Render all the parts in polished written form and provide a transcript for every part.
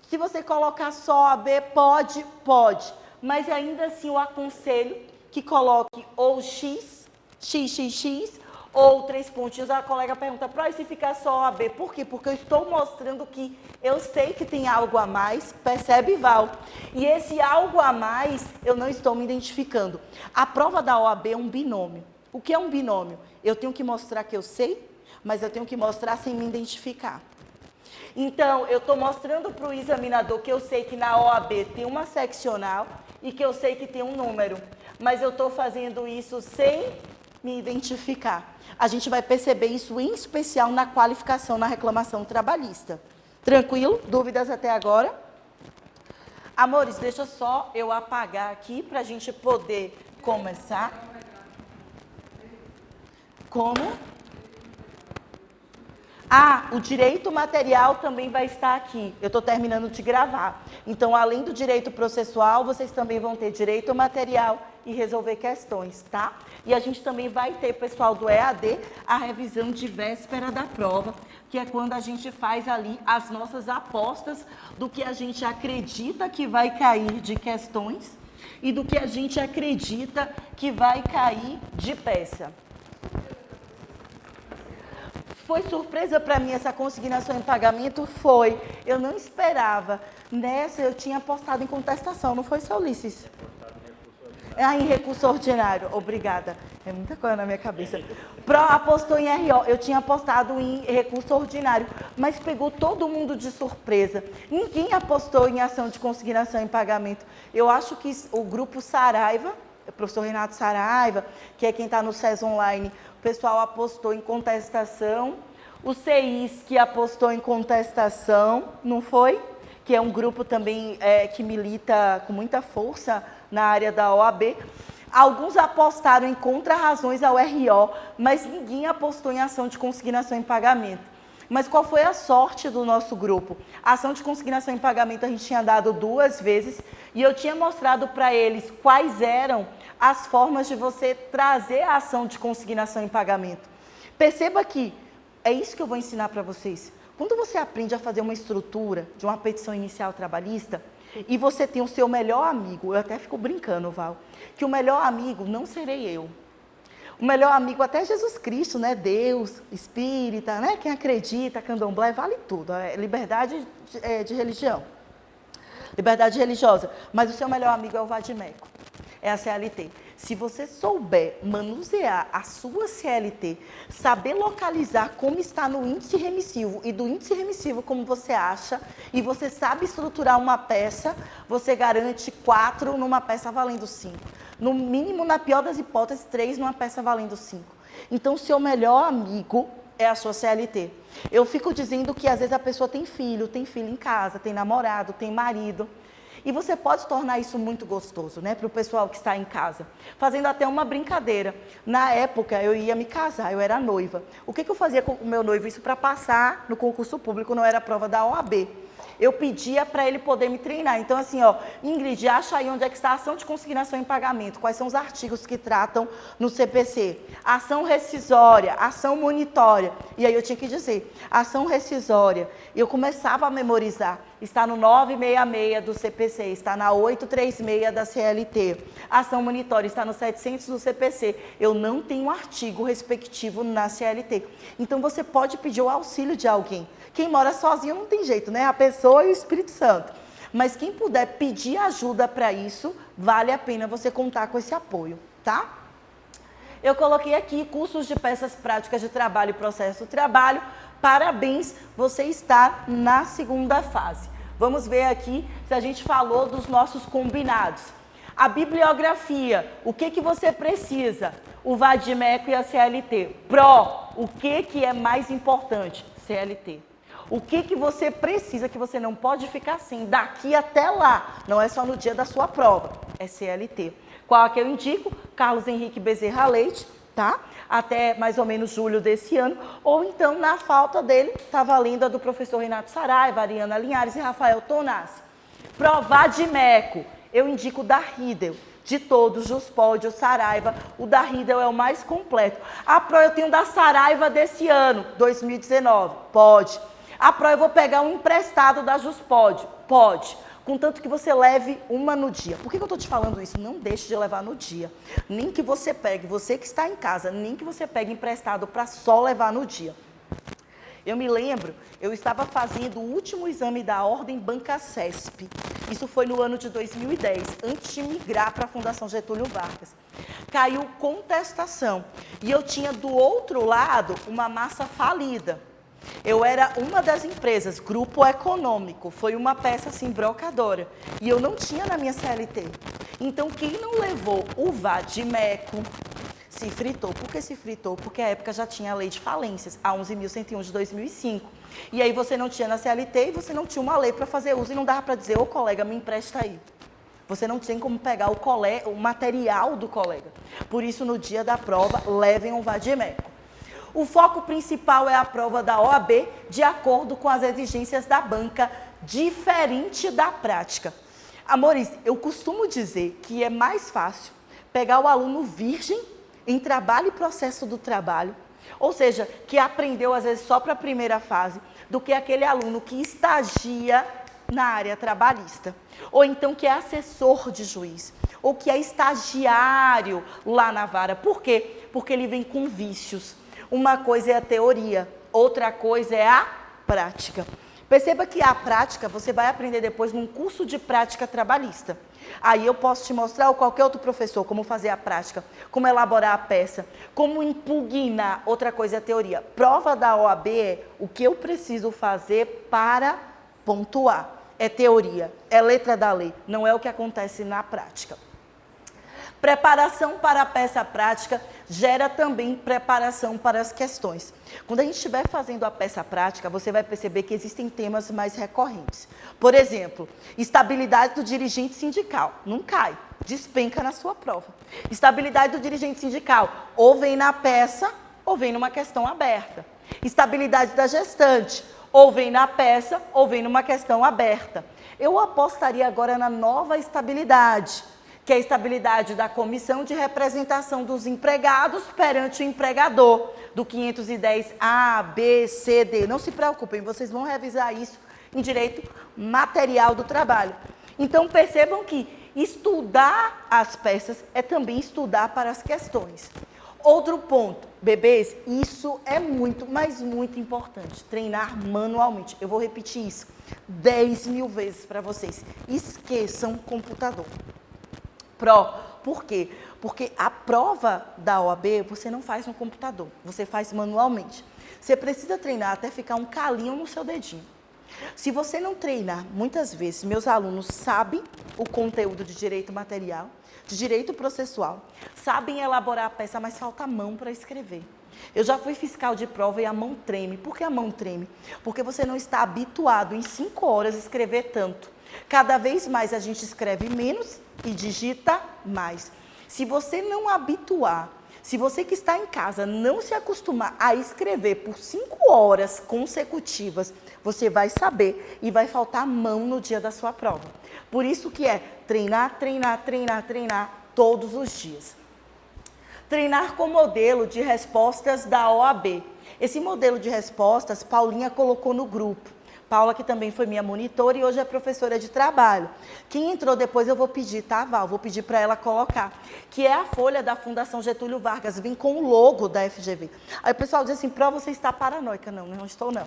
Se você colocar só OAB, pode, pode. Mas ainda assim eu aconselho que coloque ou X, ou 3 pontinhos. A colega pergunta, e se ficar só OAB? Por quê? Porque eu estou mostrando que eu sei que tem algo a mais, percebe, Val? E esse algo a mais, eu não estou me identificando. A prova da OAB é um binômio. O que é um binômio? Eu tenho que mostrar que eu sei, mas eu tenho que mostrar sem me identificar. Então, eu estou mostrando para o examinador que eu sei que na OAB tem uma seccional e que eu sei que tem um número, mas eu estou fazendo isso sem me identificar. A gente vai perceber isso em especial na qualificação, na reclamação trabalhista. Tranquilo? Dúvidas até agora? Amores, deixa só eu apagar aqui para a gente poder começar. Como? O direito material também vai estar aqui. Eu estou terminando de gravar. Então, além do direito processual, vocês também vão ter direito material e resolver questões, tá? E a gente também vai ter, pessoal do EAD, a revisão de véspera da prova, que é quando a gente faz ali as nossas apostas do que a gente acredita que vai cair de questões e do que a gente acredita que vai cair de peça. Foi surpresa para mim essa consignação em pagamento? Foi. Eu não esperava. Nessa eu tinha apostado em contestação, não foi, seu Ulisses? Em recurso ordinário. Obrigada. É muita coisa na minha cabeça. Apostou em RO. Eu tinha apostado em recurso ordinário, mas pegou todo mundo de surpresa. Ninguém apostou em ação de consignação em pagamento. Eu acho que o grupo Saraiva, o professor Renato Saraiva, que é quem está no SES Online, o pessoal apostou em contestação, o CIS que apostou em contestação, não foi? Que é um grupo também que milita com muita força na área da OAB. Alguns apostaram em contrarrazões ao RO, mas ninguém apostou em ação de consignação em pagamento. Mas qual foi a sorte do nosso grupo? A ação de consignação em pagamento a gente tinha dado 2 vezes e eu tinha mostrado para eles quais eram as formas de você trazer a ação de consignação em pagamento. Perceba que é isso que eu vou ensinar para vocês. Quando você aprende a fazer uma estrutura de uma petição inicial trabalhista e você tem o seu melhor amigo, eu até fico brincando, Val, que o melhor amigo não serei eu. O melhor amigo até Jesus Cristo, né? Deus, espírita, né? Quem acredita, candomblé, vale tudo. É liberdade de religião. Liberdade religiosa. Mas o seu melhor amigo é o vadimeco. É a CLT. Se você souber manusear a sua CLT, saber localizar como está no índice remissivo e do índice remissivo como você acha, e você sabe estruturar uma peça, você garante 4 numa peça valendo 5. No mínimo, na pior das hipóteses, 3 numa peça valendo 5. Então, o seu melhor amigo é a sua CLT. Eu fico dizendo que às vezes a pessoa tem filho em casa, tem namorado, tem marido. E você pode tornar isso muito gostoso, né, para o pessoal que está em casa. Fazendo até uma brincadeira. Na época, eu ia me casar, eu era noiva. O que eu fazia com o meu noivo? Isso para passar no concurso público, não era prova da OAB. Eu pedia para ele poder me treinar. Então, assim, Ingrid, acha aí onde é que está a ação de consignação em pagamento. Quais são os artigos que tratam no CPC? Ação rescisória, ação monitória. E aí eu tinha que dizer, ação rescisória. Eu começava a memorizar. Está no 966 do CPC, está na 836 da CLT. Ação monitória está no 700 do CPC. Eu não tenho artigo respectivo na CLT. Então, você pode pedir o auxílio de alguém. Quem mora sozinho não tem jeito, né? A pessoa e o Espírito Santo. Mas quem puder pedir ajuda para isso, vale a pena você contar com esse apoio, tá? Eu coloquei aqui cursos de peças práticas de trabalho e processo do trabalho. Parabéns, você está na segunda fase. Vamos ver aqui se a gente falou dos nossos combinados. A bibliografia, o que você precisa? O vadimeco e a CLT. O que é mais importante? CLT. O que você precisa, que você não pode ficar sem, daqui até lá, não é só no dia da sua prova, é CLT. Qual é que eu indico? Carlos Henrique Bezerra Leite, tá? Até mais ou menos julho desse ano, ou então, na falta dele, tá valendo a do professor Renato Saraiva, Ariana Linhares e Rafael Tonassi. Vadimeco, eu indico o da Riedel. De todos, Juspod, o Saraiva, o da Riedel é o mais completo. Eu tenho da Saraiva desse ano, 2019, pode. A prova eu vou pegar um emprestado da Juspod. Pode. Contanto que você leve uma no dia. Por que eu estou te falando isso? Não deixe de levar no dia. Nem que você pegue, você que está em casa, nem que você pegue emprestado para só levar no dia. Eu me lembro, eu estava fazendo o último exame da Ordem Banca CESP. Isso foi no ano de 2010, antes de migrar para a Fundação Getúlio Vargas. Caiu contestação e eu tinha do outro lado uma massa falida. Eu era uma das empresas, Grupo Econômico, foi uma peça assim brocadora. E eu não tinha na minha CLT. Então, quem não levou o Vadimeco se fritou. Por que se fritou? Porque à época já tinha a lei de falências, a 11.101 de 2005. E aí você não tinha na CLT e você não tinha uma lei para fazer uso e não dava para dizer, ô colega, me empresta aí. Você não tem como pegar o material do colega. Por isso, no dia da prova, levem um Vadimeco. O foco principal é a prova da OAB, de acordo com as exigências da banca, diferente da prática. Amores, eu costumo dizer que é mais fácil pegar o aluno virgem em trabalho e processo do trabalho, ou seja, que aprendeu às vezes só para a primeira fase, do que aquele aluno que estagia na área trabalhista, ou então que é assessor de juiz, ou que é estagiário lá na vara. Por quê? Porque ele vem com vícios. Uma coisa é a teoria, outra coisa é a prática. Perceba que a prática você vai aprender depois num curso de prática trabalhista. Aí eu posso te mostrar, ou qualquer outro professor, como fazer a prática, como elaborar a peça, como impugnar. Outra coisa é a teoria. Prova da OAB é o que eu preciso fazer para pontuar. É teoria, é letra da lei, não é o que acontece na prática. Preparação para a peça prática gera também preparação para as questões. Quando a gente estiver fazendo a peça prática, você vai perceber que existem temas mais recorrentes. Por exemplo, estabilidade do dirigente sindical. Não cai, despenca na sua prova. Estabilidade do dirigente sindical, ou vem na peça, ou vem numa questão aberta. Estabilidade da gestante, ou vem na peça, ou vem numa questão aberta. Eu apostaria agora na nova estabilidade, que é a estabilidade da comissão de representação dos empregados perante o empregador, do 510 A, B, C, D. Não se preocupem, vocês vão revisar isso em direito material do trabalho. Então, percebam que estudar as peças é também estudar para as questões. Outro ponto, bebês, isso é muito, mas muito importante, treinar manualmente. Eu vou repetir isso 10.000 vezes para vocês. Esqueçam computador. Por quê? Porque a prova da OAB você não faz no computador, você faz manualmente. Você precisa treinar até ficar um calinho no seu dedinho. Se você não treinar, muitas vezes, meus alunos sabem o conteúdo de direito material, de direito processual, sabem elaborar a peça, mas falta a mão para escrever. Eu já fui fiscal de prova e a mão treme. Por que a mão treme? Porque você não está habituado em 5 horas a escrever tanto. Cada vez mais a gente escreve menos e digita mais. Se você não habituar, se você que está em casa não se acostumar a escrever por 5 horas consecutivas, você vai saber e vai faltar mão no dia da sua prova. Por isso que é treinar, treinar, treinar, treinar todos os dias. Treinar com modelo de respostas da OAB. Esse modelo de respostas, Paulinha colocou no grupo. Paula, que também foi minha monitora e hoje é professora de trabalho. Quem entrou depois eu vou pedir, tá, Val? Vou pedir para ela colocar. Que é a folha da Fundação Getúlio Vargas, vem com o logo da FGV. Aí o pessoal diz assim, Pró, você está paranoica. Não, não estou não.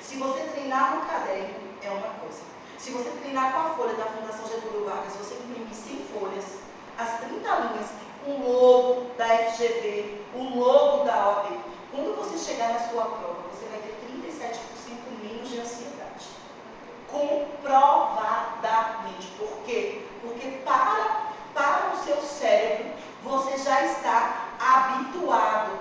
Se você treinar no caderno, é uma coisa. Se você treinar com a folha da Fundação Getúlio Vargas, você imprimir 100 folhas, as 30 linhas, o logo da FGV, o logo da OAB. Quando você chegar na sua prova, você vai ter 37% menos de ansiedade. Comprovadamente. Por quê? Porque para o seu cérebro, você já está habituado.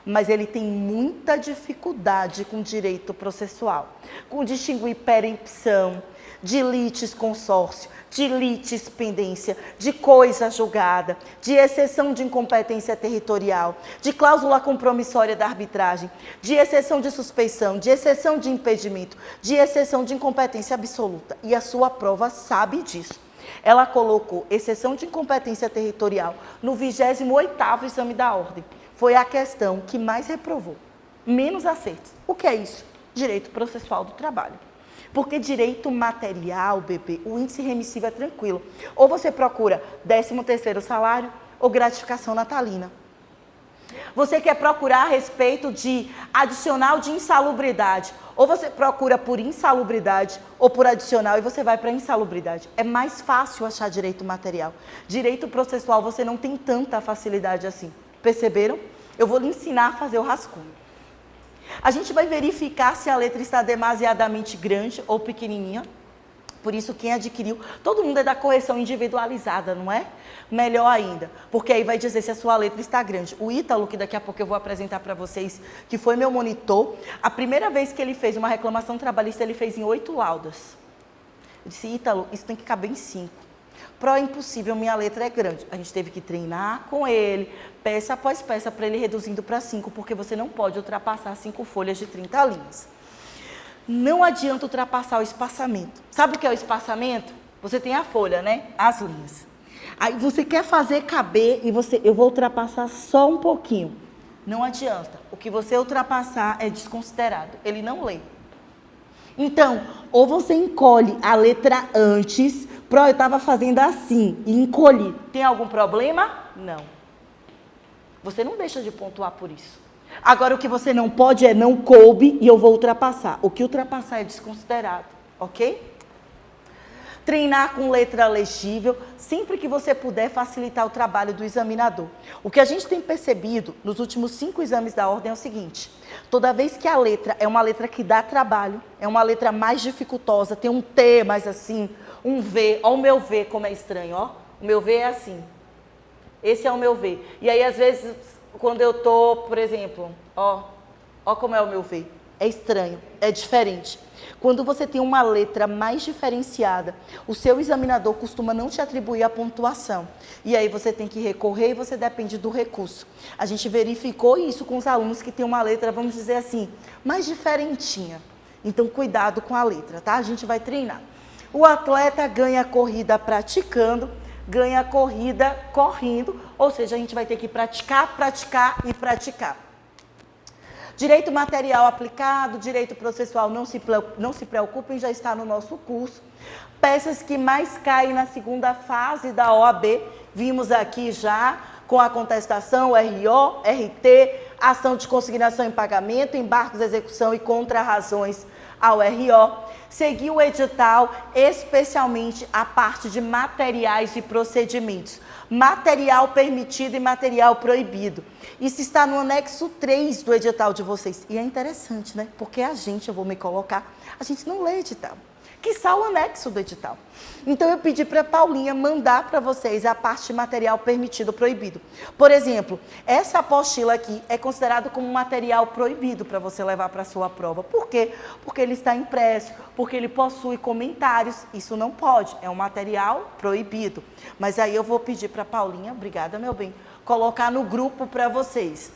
Mas ele tem muita dificuldade com direito processual, com distinguir perempção, de litis consórcio, de litis pendência, de coisa julgada, de exceção de incompetência territorial, de cláusula compromissória da arbitragem, de exceção de suspeição, de exceção de impedimento, de exceção de incompetência absoluta. E a sua prova sabe disso. Ela colocou exceção de incompetência territorial no 28º exame da ordem. Foi a questão que mais reprovou, menos acertos. O que é isso? Direito processual do trabalho. Porque direito material, bebê, o índice remissivo é tranquilo. Ou você procura 13º salário ou gratificação natalina. Você quer procurar a respeito de adicional de insalubridade. Ou você procura por insalubridade ou por adicional e você vai para insalubridade. É mais fácil achar direito material. Direito processual você não tem tanta facilidade assim. Perceberam? Eu vou lhe ensinar a fazer o rascunho. A gente vai verificar se a letra está demasiadamente grande ou pequenininha. Por isso, quem adquiriu, todo mundo é da correção individualizada, não é? Melhor ainda, porque aí vai dizer se a sua letra está grande. O Ítalo, que daqui a pouco eu vou apresentar para vocês, que foi meu monitor, a primeira vez que ele fez uma reclamação trabalhista, ele fez em 8 laudas. Eu disse, Ítalo, isso tem que caber em 5. Pro impossível, minha letra é grande. A gente teve que treinar com ele, peça após peça, para ele reduzindo para 5, porque você não pode ultrapassar 5 folhas de 30 linhas. Não adianta ultrapassar o espaçamento. Sabe o que é o espaçamento? Você tem a folha, né? As linhas. Aí você quer fazer caber e eu vou ultrapassar só um pouquinho. Não adianta. O que você ultrapassar é desconsiderado. Ele não lê. Então, ou você encolhe a letra antes, eu estava fazendo assim, e encolhi. Tem algum problema? Não. Você não deixa de pontuar por isso. Agora, o que você não pode é não coube e eu vou ultrapassar. O que ultrapassar é desconsiderado, ok? Treinar com letra legível, sempre que você puder facilitar o trabalho do examinador. O que a gente tem percebido nos últimos 5 exames da ordem é o seguinte: toda vez que a letra é uma letra que dá trabalho, é uma letra mais dificultosa, tem um T mais assim, um V, ó o meu V como é estranho, ó. O meu V é assim. Esse é o meu V. E aí, às vezes, quando eu tô, por exemplo, ó como é o meu V. É estranho, é diferente. Quando você tem uma letra mais diferenciada, o seu examinador costuma não te atribuir a pontuação. E aí você tem que recorrer e você depende do recurso. A gente verificou isso com os alunos que têm uma letra, vamos dizer assim, mais diferentinha. Então, cuidado com a letra, tá? A gente vai treinar. O atleta ganha a corrida praticando, ganha a corrida correndo, ou seja, a gente vai ter que praticar, praticar e praticar. Direito material aplicado, direito processual, não se preocupem, já está no nosso curso. Peças que mais caem na segunda fase da OAB, vimos aqui já com a contestação, RO, RT, ação de consignação em pagamento, embargos, execução e contrarrazões ao RO. Seguir o edital, especialmente a parte de materiais e procedimentos. Material permitido e material proibido. Isso está no anexo 3 do edital de vocês. E é interessante, né? Porque eu vou me colocar, a gente não lê edital. Quiçá o anexo do edital. Então, eu pedi para a Paulinha mandar para vocês a parte de material permitido ou proibido. Por exemplo, essa apostila aqui é considerado como material proibido para você levar para a sua prova. Por quê? Porque ele está impresso, porque ele possui comentários. Isso não pode, é um material proibido. Mas aí eu vou pedir para a Paulinha, obrigada, meu bem, colocar no grupo para vocês.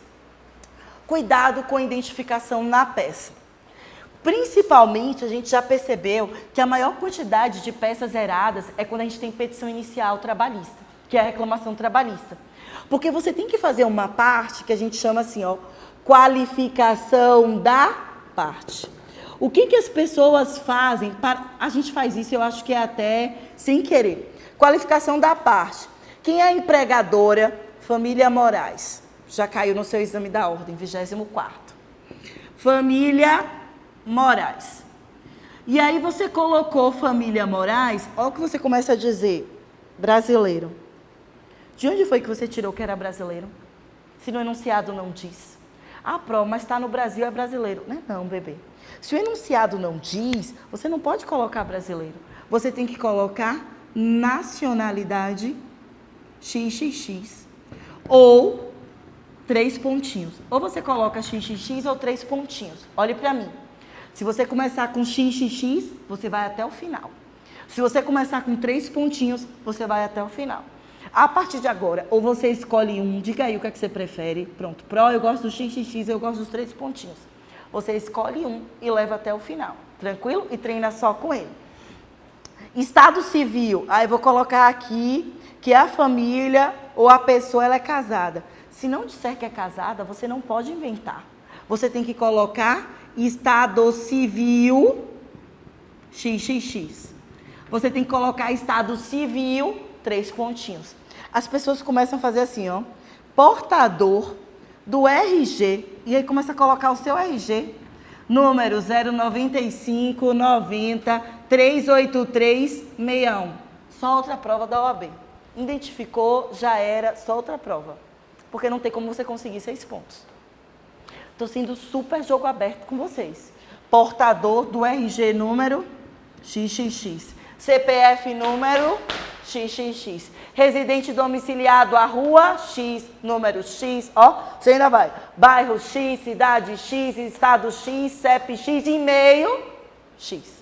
Cuidado com a identificação na peça. Principalmente, a gente já percebeu que a maior quantidade de peças zeradas é quando a gente tem petição inicial trabalhista, que é a reclamação trabalhista. Porque você tem que fazer uma parte que a gente chama assim, ó, qualificação da parte. O que as pessoas fazem? A gente faz isso, eu acho que é até sem querer. Qualificação da parte. Quem é a empregadora? Família Moraes. Já caiu no seu exame da ordem, 24º. Família Moraes. E aí você colocou família Moraes, olha o que você começa a dizer, brasileiro. De onde foi que você tirou que era brasileiro? Se no enunciado não diz. Ah, mas está no Brasil, é brasileiro. Não, bebê. Se o enunciado não diz, você não pode colocar brasileiro. Você tem que colocar nacionalidade XXX. Ou 3 pontinhos. Ou você coloca XXX ou 3 pontinhos. Olhe para mim. Se você começar com XXX, você vai até o final. Se você começar com 3 pontinhos, você vai até o final. A partir de agora, ou você escolhe um, diga aí o que é que você prefere. Pronto, eu gosto do XXX, eu gosto dos 3 pontinhos. Você escolhe um e leva até o final. Tranquilo? E treina só com ele. Estado civil. Aí eu vou colocar aqui que a família ou a pessoa ela é casada. Se não disser que é casada, você não pode inventar. Você tem que colocar estado civil XXX. Você tem que colocar estado civil, 3 pontinhos. As pessoas começam a fazer assim, ó. Portador do RG. E aí começa a colocar o seu RG. Número 095 90 383 61. Só outra prova da OAB. Identificou, já era, só outra prova. Porque não tem como você conseguir 6 pontos. Estou sendo super jogo aberto com vocês. Portador do RG número XXX. CPF número XXX. Residente domiciliado à rua X, número X, ó, você ainda vai. Bairro X, cidade X, estado X, CEP X, e-mail X.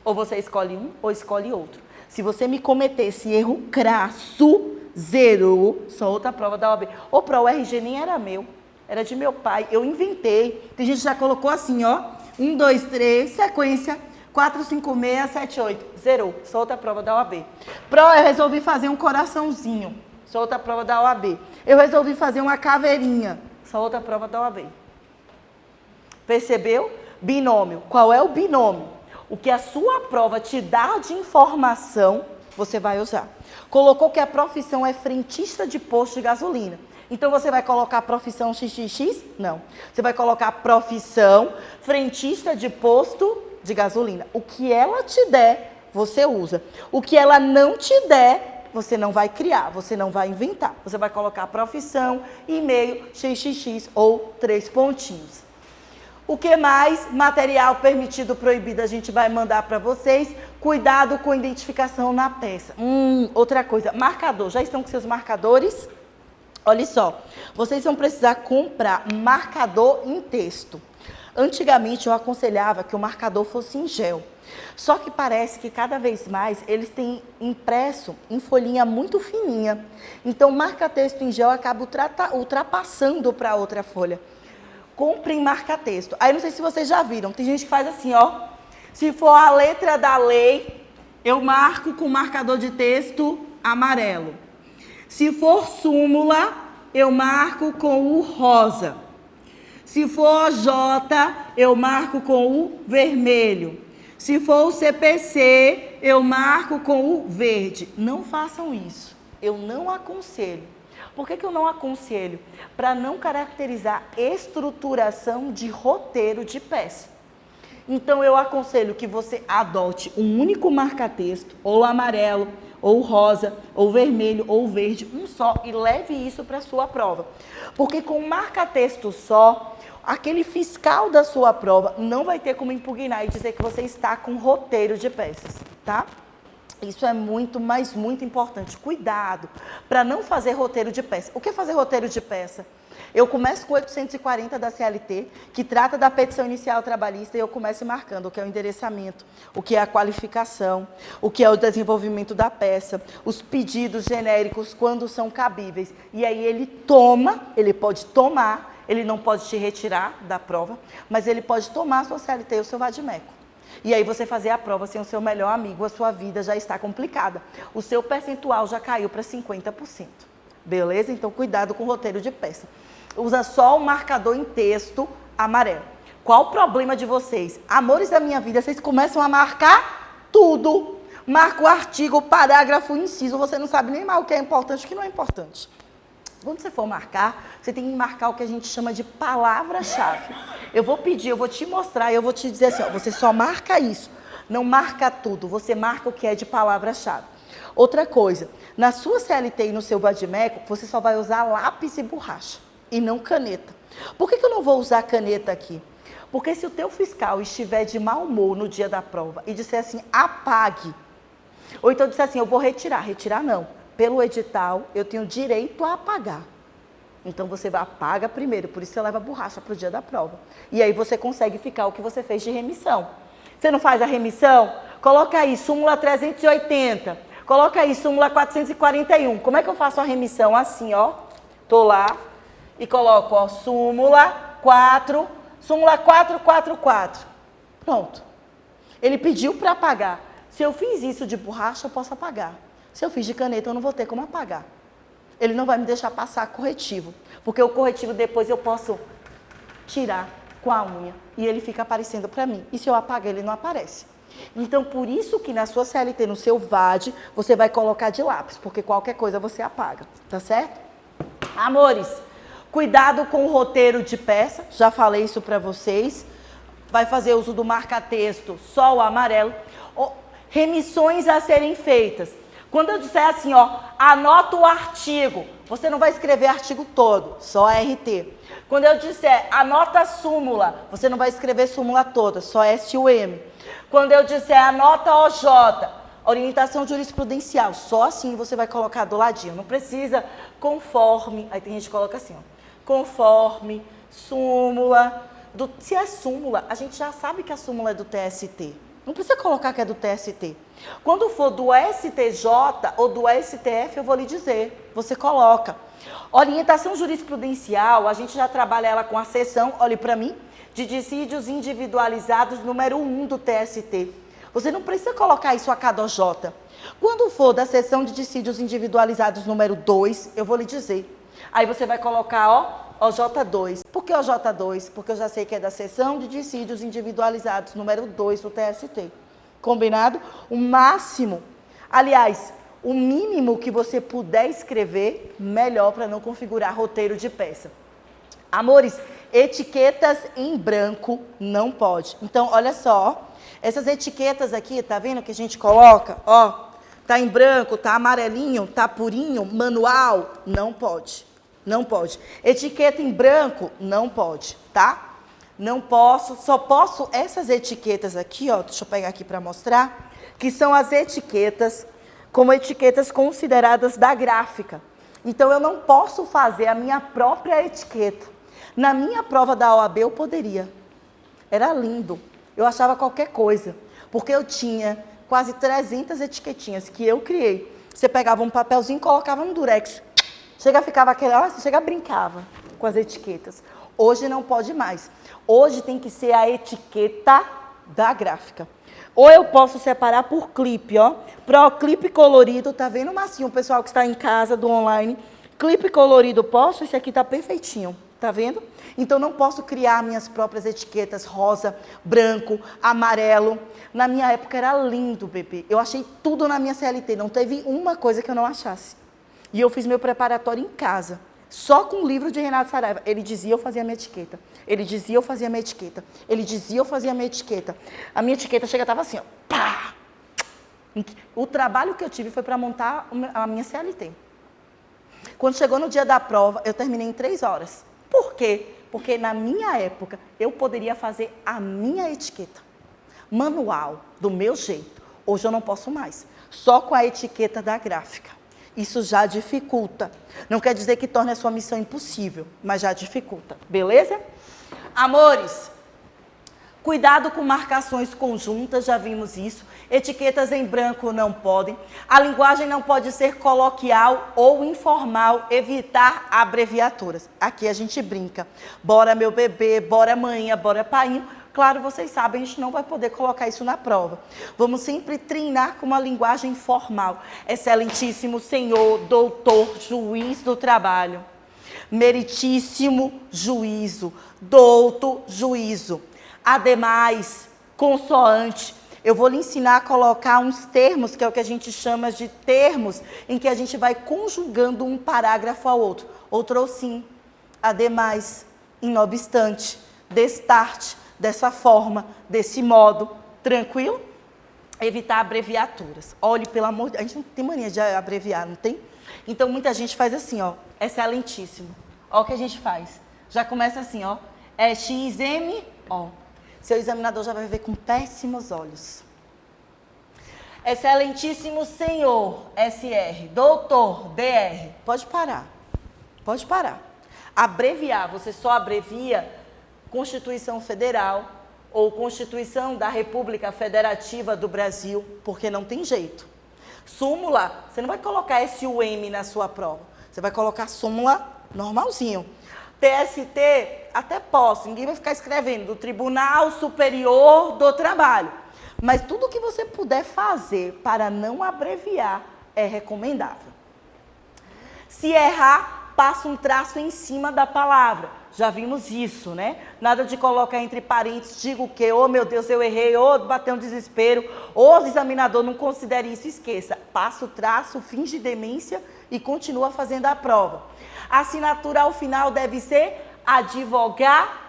Ou você escolhe um ou escolhe outro. Se você me cometer esse erro crasso, zerou, só outra prova da OAB. Ou para o RG nem era meu, era de meu pai, eu inventei. Tem gente que já colocou assim, ó, 1, 2, 3, sequência, 4, 5, 6, 7, 8, zerou, só outra prova da OAB. Eu resolvi fazer um coraçãozinho, só outra prova da OAB. Eu resolvi fazer uma caveirinha, só outra prova da OAB. Percebeu? Binômio, qual é o binômio? O que a sua prova te dá de informação, você vai usar. Colocou que a profissão é frentista de posto de gasolina. Então, você vai colocar profissão XXX? Não. Você vai colocar profissão frentista de posto de gasolina. O que ela te der, você usa. O que ela não te der, você não vai criar, você não vai inventar. Você vai colocar profissão, e-mail, XXX ou 3 pontinhos. O que mais? Material permitido, proibido, a gente vai mandar para vocês. Cuidado com identificação na peça. Outra coisa, marcador. Já estão com seus marcadores? Olha só, vocês vão precisar comprar marcador em texto. Antigamente eu aconselhava que o marcador fosse em gel. Só que parece que cada vez mais eles têm impresso em folhinha muito fininha. Então, marca-texto em gel acaba ultrapassando para outra folha. Comprem marca-texto. Aí não sei se vocês já viram, tem gente que faz assim, ó. Se for a letra da lei, eu marco com marcador de texto amarelo. Se for súmula, eu marco com o rosa. Se for J, eu marco com o vermelho. Se for o CPC, eu marco com o verde. Não façam isso. Eu não aconselho. Por que eu não aconselho? Para não caracterizar estruturação de roteiro de peça. Então, eu aconselho que você adote um único marca-texto, ou amarelo, ou rosa, ou vermelho, ou verde, um só, e leve isso para a sua prova. Porque com marca-texto só, aquele fiscal da sua prova não vai ter como impugnar e dizer que você está com roteiro de peças, tá? Isso é muito, mas muito importante. Cuidado para não fazer roteiro de peça. O que é fazer roteiro de peça? Eu começo com 840 da CLT, que trata da petição inicial trabalhista, e eu começo marcando o que é o endereçamento, o que é a qualificação, o que é o desenvolvimento da peça, os pedidos genéricos, quando são cabíveis. E aí ele toma, ele pode tomar, ele não pode te retirar da prova, mas ele pode tomar a sua CLT e o seu vadimeco. E aí você fazer a prova sem o seu melhor amigo, a sua vida já está complicada. O seu percentual já caiu para 50%. Beleza? Então, cuidado com o roteiro de peça. Usa só o marcador em texto amarelo. Qual o problema de vocês? Amores da minha vida, vocês começam a marcar tudo. Marca o artigo, o parágrafo, o inciso. Você não sabe nem mais o que é importante e o que não é importante. Quando você for marcar, você tem que marcar o que a gente chama de palavra-chave. Eu vou pedir, eu vou te mostrar, eu vou te dizer assim, ó, você só marca isso, não marca tudo, você marca o que é de palavra-chave. Outra coisa, na sua CLT e no seu vadimeco, você só vai usar lápis e borracha, e não caneta. Por que eu não vou usar caneta aqui? Porque se o teu fiscal estiver de mau humor no dia da prova e disser assim, apague, ou então disser assim, eu vou retirar não. Pelo edital, eu tenho direito a apagar. Então, você apaga primeiro, por isso você leva a borracha para o dia da prova. E aí você consegue ficar o que você fez de remissão. Você não faz a remissão? Coloca aí, súmula 380. Coloca aí, súmula 441. Como é que eu faço a remissão? Assim, ó. Tô lá e coloco, ó, súmula 444. Pronto. Ele pediu para apagar. Se eu fiz isso de borracha, eu posso apagar. Se eu fiz de caneta, eu não vou ter como apagar. Ele não vai me deixar passar corretivo, porque o corretivo depois eu posso tirar com a unha e ele fica aparecendo para mim. E se eu apagar, ele não aparece. Então, por isso que na sua CLT, no seu VAD, você vai colocar de lápis, porque qualquer coisa você apaga, tá certo? Amores, cuidado com o roteiro de peça, já falei isso para vocês. Vai fazer uso do marca-texto, só o amarelo. Remissões a serem feitas. Quando eu disser assim, ó, anota o artigo, você não vai escrever artigo todo, só RT. Quando eu disser anota a súmula, você não vai escrever súmula toda, só SUM. Quando eu disser anota OJ, orientação jurisprudencial, só assim você vai colocar do ladinho. Não precisa conforme, aí tem gente que coloca assim, ó, conforme, súmula. Se é súmula, a gente já sabe que a súmula é do TST. Não precisa colocar que é do TST. Quando for do STJ ou do STF, eu vou lhe dizer. Você coloca. Orientação jurisprudencial, a gente já trabalha ela com a seção, olhe para mim, de dissídios individualizados número 1 do TST. Você não precisa colocar isso a cada OJ. Quando for da seção de dissídios individualizados número 2, eu vou lhe dizer. Aí você vai colocar, ó, OJ2. Por que OJ2? Porque eu já sei que é da seção de dissídios individualizados número 2 do TST. Combinado? O máximo, aliás, o mínimo que você puder escrever, melhor para não configurar roteiro de peça. Amores, etiquetas em branco não pode. Então, olha só, essas etiquetas aqui, tá vendo que a gente coloca? Ó, tá em branco, tá amarelinho, tá purinho, manual, não pode. Não pode. Etiqueta em branco, não pode, tá? Não posso, só posso essas etiquetas aqui, ó, deixa eu pegar aqui para mostrar, que são as etiquetas, como etiquetas consideradas da gráfica. Então, eu não posso fazer a minha própria etiqueta. Na minha prova da OAB, eu poderia. Era lindo. Eu achava qualquer coisa, porque eu tinha quase 300 etiquetinhas que eu criei. Você pegava um papelzinho e colocava no durex. Chega brincava com as etiquetas. Hoje não pode mais. Hoje tem que ser a etiqueta da gráfica. Ou eu posso separar por clipe, ó. Pro clipe colorido, tá vendo, Marcinho? O pessoal que está em casa, do online. Clipe colorido posso? Esse aqui tá perfeitinho, tá vendo? Então não posso criar minhas próprias etiquetas rosa, branco, amarelo. Na minha época era lindo, bebê. Eu achei tudo na minha CLT. Não teve uma coisa que eu não achasse. E eu fiz meu preparatório em casa, só com o livro de Renato Saraiva. Ele dizia, eu fazia minha etiqueta. Ele dizia, eu fazia minha etiqueta. Ele dizia, eu fazia minha etiqueta. A minha etiqueta estava assim, ó, pá! O trabalho que eu tive foi para montar a minha CLT. Quando chegou no dia da prova, eu terminei em 3 horas. Por quê? Porque na minha época, eu poderia fazer a minha etiqueta. Manual, do meu jeito. Hoje eu não posso mais. Só com a etiqueta da gráfica. Isso já dificulta. Não quer dizer que torne a sua missão impossível, mas já dificulta. Beleza? Amores, cuidado com marcações conjuntas, já vimos isso. Etiquetas em branco não podem. A linguagem não pode ser coloquial ou informal, evitar abreviaturas. Aqui a gente brinca. Bora meu bebê, bora manhã, bora painho. Claro, vocês sabem, a gente não vai poder colocar isso na prova. Vamos sempre treinar com uma linguagem formal. Excelentíssimo senhor, doutor, juiz do trabalho. Meritíssimo juízo, douto juízo. Ademais, consoante. Eu vou lhe ensinar a colocar uns termos, que é o que a gente chama de termos, em que a gente vai conjugando um parágrafo ao outro. Outro sim, ademais, não obstante, destarte, dessa forma, desse modo, tranquilo? Evitar abreviaturas. Olhe, pelo amor de Deus, a gente não tem mania de abreviar, não tem? Então, muita gente faz assim, ó, excelentíssimo. Olha o que a gente faz. Já começa assim, ó, é XMO. Seu examinador já vai ver com péssimos olhos. Excelentíssimo senhor, SR. Doutor, DR. Pode parar. Pode parar. Abreviar, você só abrevia Constituição Federal ou Constituição da República Federativa do Brasil, porque não tem jeito. Súmula, você não vai colocar SUM na sua prova. Você vai colocar súmula normalzinho. TST, até posso, ninguém vai ficar escrevendo do Tribunal Superior do Trabalho. Mas tudo que você puder fazer para não abreviar é recomendável. Se errar, passa um traço em cima da palavra. Já vimos isso, né? Nada de colocar entre parênteses, diga o quê? Oh, meu Deus, eu errei, oh, bateu um desespero. Oh, o examinador, não considere isso, esqueça. Passa o traço, finge demência e continua fazendo a prova. A assinatura ao final deve ser advogado.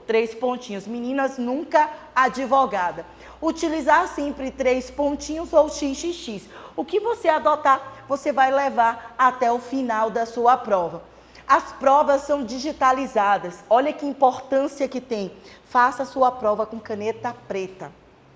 3 pontinhos. Meninas, nunca advogada. Utilizar sempre 3 pontinhos ou xxx. O que você adotar, você vai levar até o final da sua prova. As provas são digitalizadas. Olha que importância que tem. Faça a sua prova com caneta preta,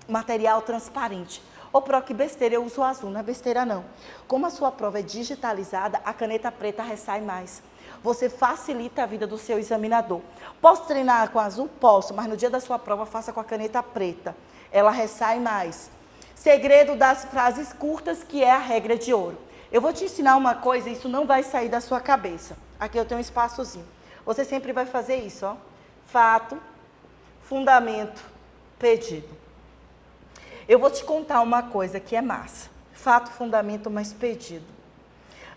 material transparente. Ô, Pro, que besteira, eu uso azul, não é besteira não. Como a sua prova é digitalizada, a caneta preta ressai mais. Você facilita a vida do seu examinador. Posso treinar com azul? Posso, mas no dia da sua prova, faça com a caneta preta. Ela ressai mais. Segredo das frases curtas, que é a regra de ouro. Eu vou te ensinar uma coisa, isso não vai sair da sua cabeça. Aqui eu tenho um espaçozinho. Você sempre vai fazer isso, ó. Fato, fundamento, pedido. Eu vou te contar uma coisa que é massa. Fato, fundamento, mais pedido.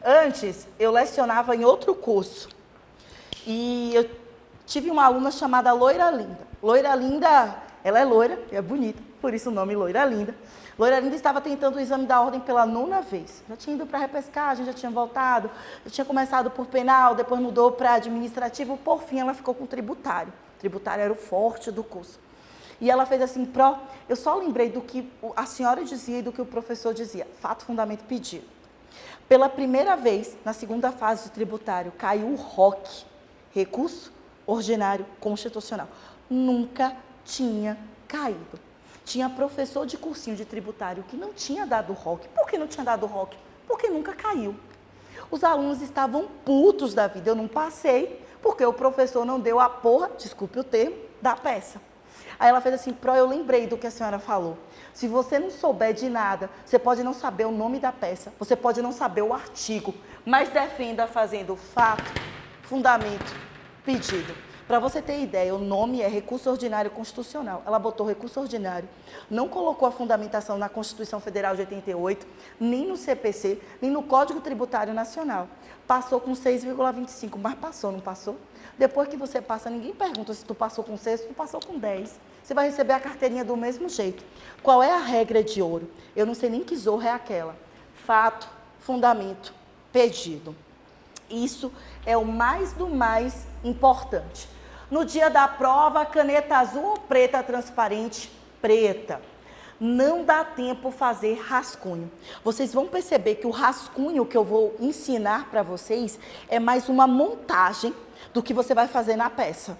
Antes, eu lecionava em outro curso. E eu tive uma aluna chamada Loira Linda. Loira Linda, ela é loira, é bonita, por isso o nome Loira Linda. Loira Linda estava tentando o exame da ordem pela 9ª vez. Já tinha ido para a repescagem, já tinha voltado, já tinha começado por penal, depois mudou para administrativo, por fim ela ficou com tributário. Tributário era o forte do curso. E ela fez assim, Pro, eu só lembrei do que a senhora dizia e do que o professor dizia. Fato, fundamento, pedido. Pela primeira vez, na 2ª fase de tributário, caiu o ROC, recurso ordinário constitucional. Nunca tinha caído. Tinha professor de cursinho de tributário que não tinha dado ROC. Por que não tinha dado ROC? Porque nunca caiu. Os alunos estavam putos da vida. Eu não passei, porque o professor não deu a porra, desculpe o termo, da peça. Aí ela fez assim, Pro, eu lembrei do que a senhora falou. Se você não souber de nada, você pode não saber o nome da peça, você pode não saber o artigo, mas defenda fazendo fato, fundamento, pedido. Para você ter ideia, o nome é recurso ordinário constitucional. Ela botou recurso ordinário, não colocou a fundamentação na Constituição Federal de 88, nem no CPC, nem no Código Tributário Nacional. Passou com 6,25, mas passou, não passou? Depois que você passa, ninguém pergunta se tu passou com 6, se tu passou com 10. Você vai receber a carteirinha do mesmo jeito. Qual é a regra de ouro? Eu não sei nem que zorra é aquela. Fato, fundamento, pedido. Isso é o mais do mais importante. No dia da prova, caneta azul ou preta transparente? Preta. Não dá tempo fazer rascunho. Vocês vão perceber que o rascunho que eu vou ensinar para vocês é mais uma montagem do que você vai fazer na peça.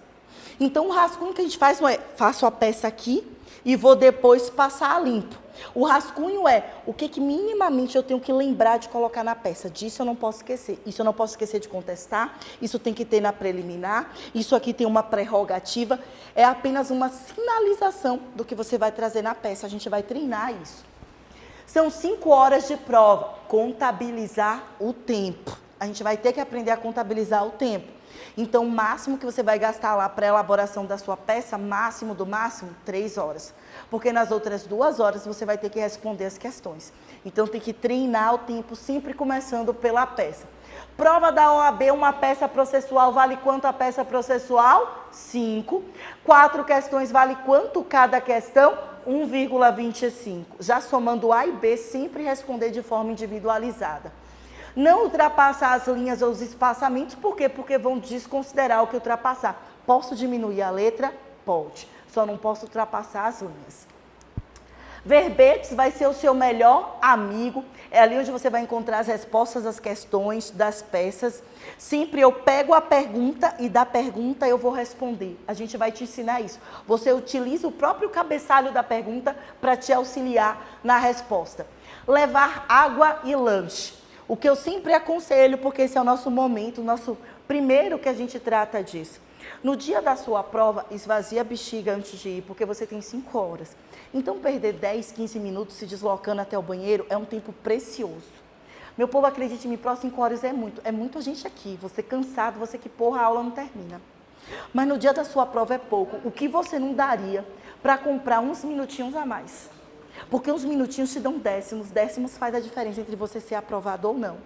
Então, o rascunho que a gente faz não é, faço a peça aqui e vou depois passar a limpo. O rascunho é o que minimamente eu tenho que lembrar de colocar na peça. Disso eu não posso esquecer. Isso eu não posso esquecer de contestar. Isso tem que ter na preliminar. Isso aqui tem uma prerrogativa. É apenas uma sinalização do que você vai trazer na peça. A gente vai treinar isso. São 5 horas de prova. Contabilizar o tempo. A gente vai ter que aprender a contabilizar o tempo. Então, o máximo que você vai gastar lá para a elaboração da sua peça, máximo do máximo, 3 horas. Porque nas outras 2 horas você vai ter que responder as questões. Então, tem que treinar o tempo, sempre começando pela peça. Prova da OAB, uma peça processual vale quanto a peça processual? 5. 4 questões vale quanto cada questão? 1,25. Já somando A e B, sempre responder de forma individualizada. Não ultrapassar as linhas ou os espaçamentos, por quê? Porque vão desconsiderar o que ultrapassar. Posso diminuir a letra? Pode. Só não posso ultrapassar as linhas. Verbetes vai ser o seu melhor amigo. É ali onde você vai encontrar as respostas às questões das peças. Sempre eu pego a pergunta e da pergunta eu vou responder. A gente vai te ensinar isso. Você utiliza o próprio cabeçalho da pergunta para te auxiliar na resposta. Levar água e lanche. O que eu sempre aconselho, porque esse é o nosso momento, o nosso primeiro que a gente trata disso. No dia da sua prova, esvazia a bexiga antes de ir, porque você tem 5 horas. Então, perder 10, 15 minutos se deslocando até o banheiro é um tempo precioso. Meu povo, acredite em mim, próximo 5 horas é muita gente aqui. Você cansado, você que porra, a aula não termina. Mas no dia da sua prova é pouco. O que você não daria para comprar uns minutinhos a mais? Porque uns minutinhos te dão décimos. Décimos faz a diferença entre você ser aprovado ou não.